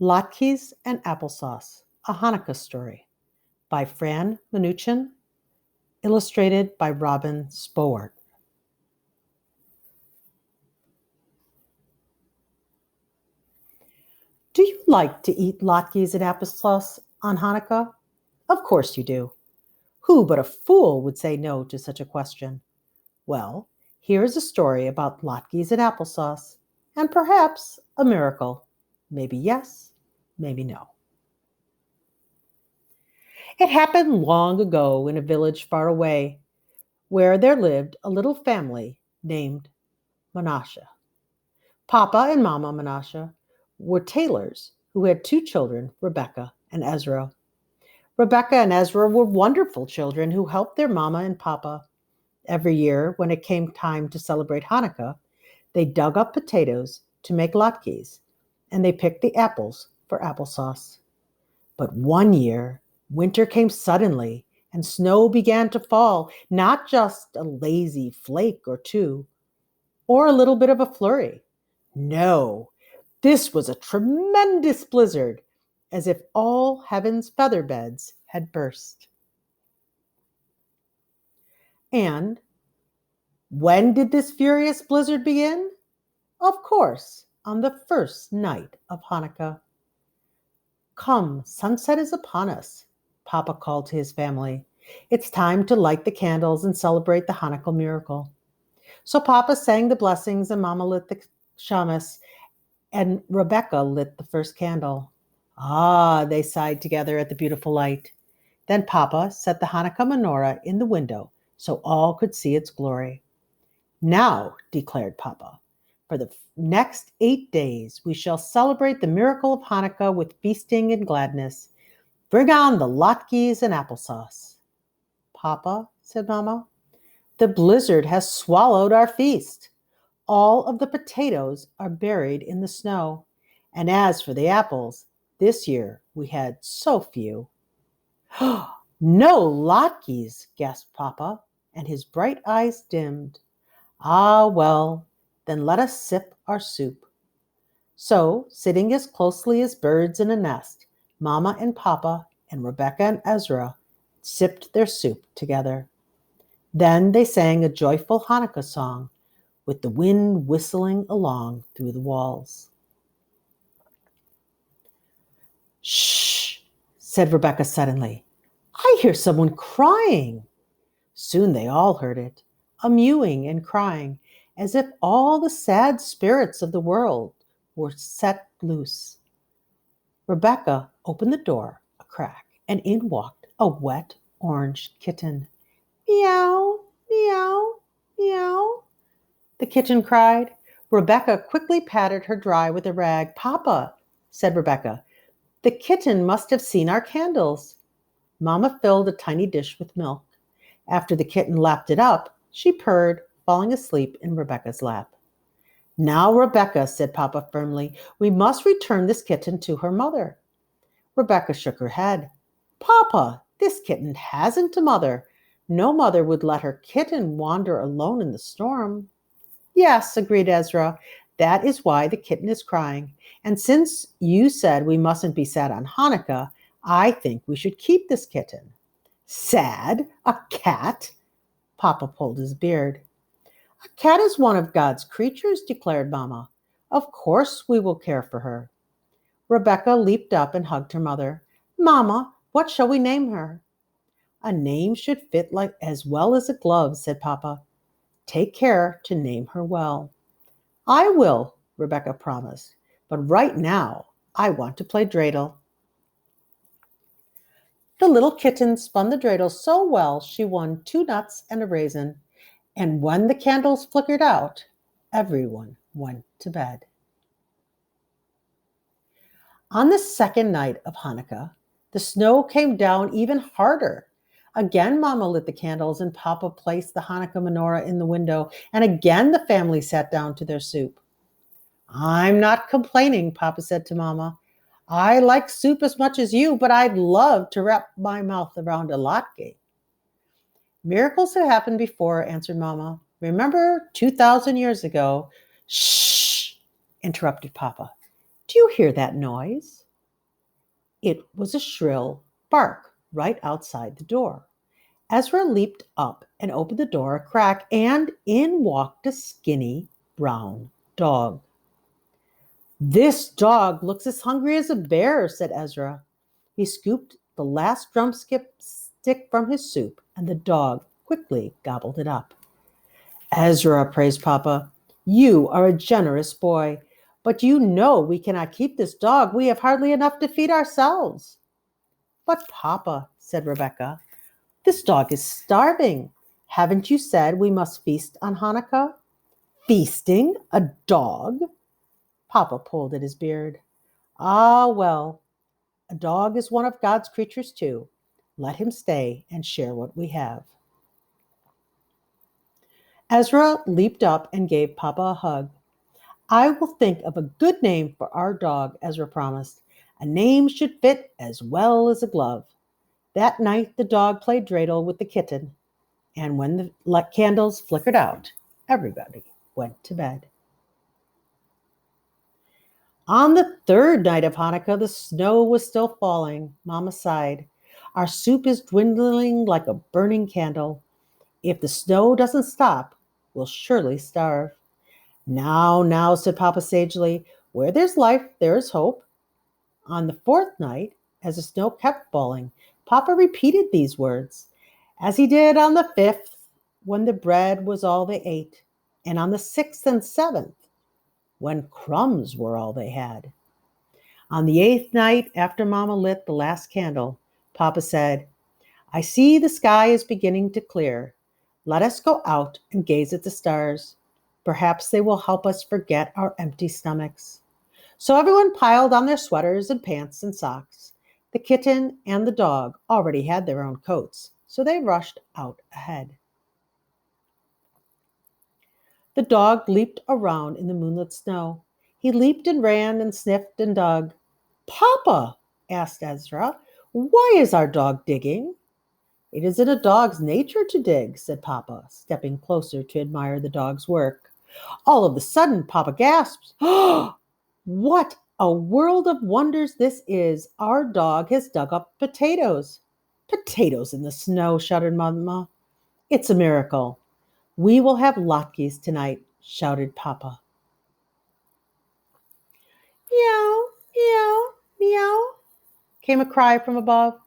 Latkes and Applesauce, a Hanukkah story by Fran Minuchin, illustrated by Robin Spowart. Do you like to eat latkes and applesauce on Hanukkah? Of course you do. Who but a fool would say no to such a question? Well, here is a story about latkes and applesauce, and perhaps a miracle. Maybe yes, maybe no. It happened long ago in a village far away, where there lived a little family named Menashe. Papa and Mama Menashe were tailors who had two children, Rebecca and Ezra. Rebecca and Ezra were wonderful children who helped their mama and papa. Every year, when it came time to celebrate Hanukkah, they dug up potatoes to make latkes, and they picked the apples for applesauce. But one year, winter came suddenly, and snow began to fall, not just a lazy flake or two, or a little bit of a flurry. No, this was a tremendous blizzard, as if all heaven's feather beds had burst. And when did this furious blizzard begin? Of course, on the first night of Hanukkah. Come, sunset is upon us, Papa called to his family. It's time to light the candles and celebrate the Hanukkah miracle. So Papa sang the blessings and Mama lit the shamas and Rebecca lit the first candle. Ah, they sighed together at the beautiful light. Then Papa set the Hanukkah menorah in the window so all could see its glory. Now, declared Papa, for the next 8 days we shall celebrate the miracle of Hanukkah with feasting and gladness. Bring on the latkes and applesauce. Papa, said Mama, the blizzard has swallowed our feast. All of the potatoes are buried in the snow. And as for the apples, this year we had so few. No latkes, gasped Papa, and his bright eyes dimmed. Ah, well, then let us sip our soup. So, sitting as closely as birds in a nest, Mama and Papa and Rebecca and Ezra sipped their soup together. Then they sang a joyful Hanukkah song, with the wind whistling along through the walls. Shh, said Rebecca suddenly. I hear someone crying. Soon they all heard it, a mewing and crying, as if all the sad spirits of the world were set loose. Rebecca opened the door a crack, and in walked a wet orange kitten. Meow, meow, meow, the kitten cried. Rebecca quickly patted her dry with a rag. Papa, said Rebecca, the kitten must have seen our candles. Mama filled a tiny dish with milk. After the kitten lapped it up, she purred, falling asleep in Rebecca's lap. Now, Rebecca, said Papa firmly, we must return this kitten to her mother. Rebecca shook her head. Papa, this kitten hasn't a mother. No mother would let her kitten wander alone in the storm. Yes, agreed Ezra. That is why the kitten is crying. And since you said we mustn't be sad on Hanukkah, I think we should keep this kitten. Sad? A cat? Papa pulled his beard. A cat is one of God's creatures, declared Mama. Of course we will care for her. Rebecca leaped up and hugged her mother. Mama, what shall we name her? A name should fit like as well as a glove, said Papa. Take care to name her well. I will, Rebecca promised, but right now I want to play dreidel. The little kitten spun the dreidel so well she won 2 nuts and a raisin, and when the candles flickered out, everyone went to bed. On the second night of Hanukkah, the snow came down even harder. Again, Mama lit the candles and Papa placed the Hanukkah menorah in the window, and again the family sat down to their soup. I'm not complaining, Papa said to Mama. I like soup as much as you, but I'd love to wrap my mouth around a latke. Miracles had happened before, answered Mama. Remember 2,000 years ago? Shh, interrupted Papa. Do you hear that noise? It was a shrill bark right outside the door. Ezra leaped up and opened the door a crack, and in walked a skinny brown dog. "This dog looks as hungry as a bear," said Ezra. He scooped the last drumstick from his soup, and the dog quickly gobbled it up. "Ezra," praised Papa, "you are a generous boy, but you know we cannot keep this dog. We have hardly enough to feed ourselves." "But Papa," said Rebecca, "this dog is starving. Haven't you said we must feast on Hanukkah?" "Feasting a dog?" Papa pulled at his beard. "Ah, well, a dog is one of God's creatures too. Let him stay and share what we have." Ezra leaped up and gave Papa a hug. "I will think of a good name for our dog," Ezra promised. "A name should fit as well as a glove." That night the dog played dreidel with the kitten, and when the candles flickered out, everybody went to bed. On the third night of Hanukkah, the snow was still falling. Mama sighed. "Our soup is dwindling like a burning candle. If the snow doesn't stop, we'll surely starve." Now," said Papa sagely, "where there's life, there is hope." On the fourth night, as the snow kept falling, Papa repeated these words, as he did on the fifth, when the bread was all they ate, and on the sixth and seventh, when crumbs were all they had. On the eighth night, after Mama lit the last candle, Papa said, "I see the sky is beginning to clear. Let us go out and gaze at the stars. Perhaps they will help us forget our empty stomachs." So everyone piled on their sweaters and pants and socks. The kitten and the dog already had their own coats, so they rushed out ahead. The dog leaped around in the moonlit snow. He leaped and ran and sniffed and dug. "Papa," asked Ezra, "why is our dog digging?" "It isn't a dog's nature to dig," said Papa, stepping closer to admire the dog's work. All of a sudden, Papa gasped, "Oh, what a world of wonders this is! Our dog has dug up potatoes." "Potatoes in the snow," shouted Mama. "It's a miracle." "We will have latkes tonight," shouted Papa. "Meow, meow, meow," came a cry from above.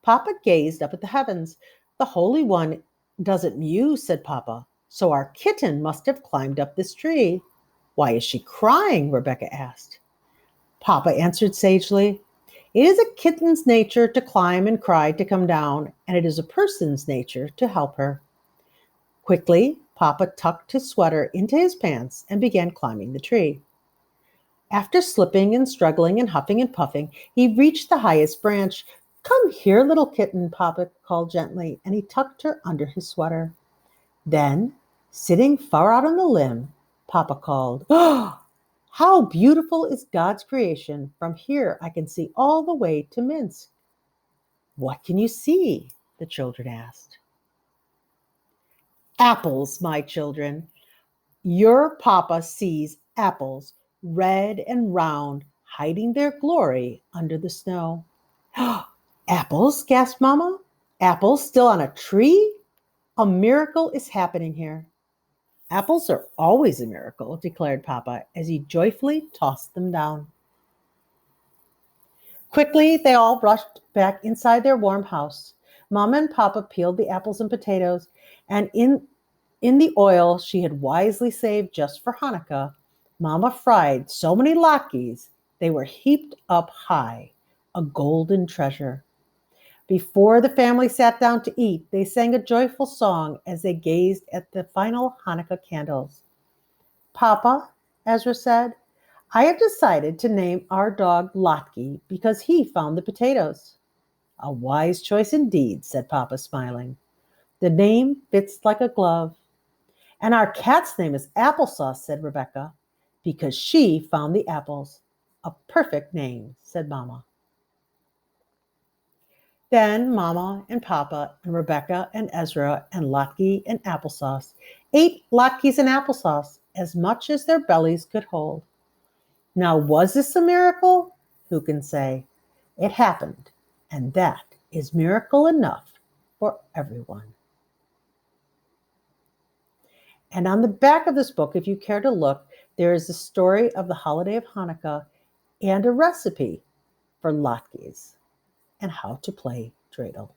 Papa gazed up at the heavens. "The Holy One doesn't mew," said Papa, "so our kitten must have climbed up this tree." "Why is she crying?" Rebecca asked. Papa answered sagely, "It is a kitten's nature to climb and cry to come down, and it is a person's nature to help her." Quickly, Papa tucked his sweater into his pants and began climbing the tree. After slipping and struggling and huffing and puffing, he reached the highest branch. "Come here, little kitten," Papa called gently, and he tucked her under his sweater. Then, sitting far out on the limb, Papa called, "Oh, how beautiful is God's creation. From here I can see all the way to Minsk." "What can you see?" the children asked. "Apples, my children. Your Papa sees apples, red and round, hiding their glory under the snow." "Apples?" gasped Mama. "Apples still on a tree? A miracle is happening here." "Apples are always a miracle," declared Papa as he joyfully tossed them down. Quickly, they all rushed back inside their warm house. Mama and Papa peeled the apples and potatoes, and in the oil she had wisely saved just for Hanukkah, Mama fried so many latkes they were heaped up high, a golden treasure. Before the family sat down to eat, they sang a joyful song as they gazed at the final Hanukkah candles. "Papa," Ezra said, "I have decided to name our dog Latke because he found the potatoes." "A wise choice indeed," said Papa, smiling. "The name fits like a glove." "And our cat's name is Applesauce," said Rebecca, "because she found the apples." "A perfect name," said Mama. Then Mama and Papa and Rebecca and Ezra and Latke and Applesauce ate latkes and applesauce as much as their bellies could hold. Now, was this a miracle? Who can say? It happened, and that is miracle enough for everyone. And on the back of this book, if you care to look, there is the story of the holiday of Hanukkah and a recipe for latkes and how to play dreidel.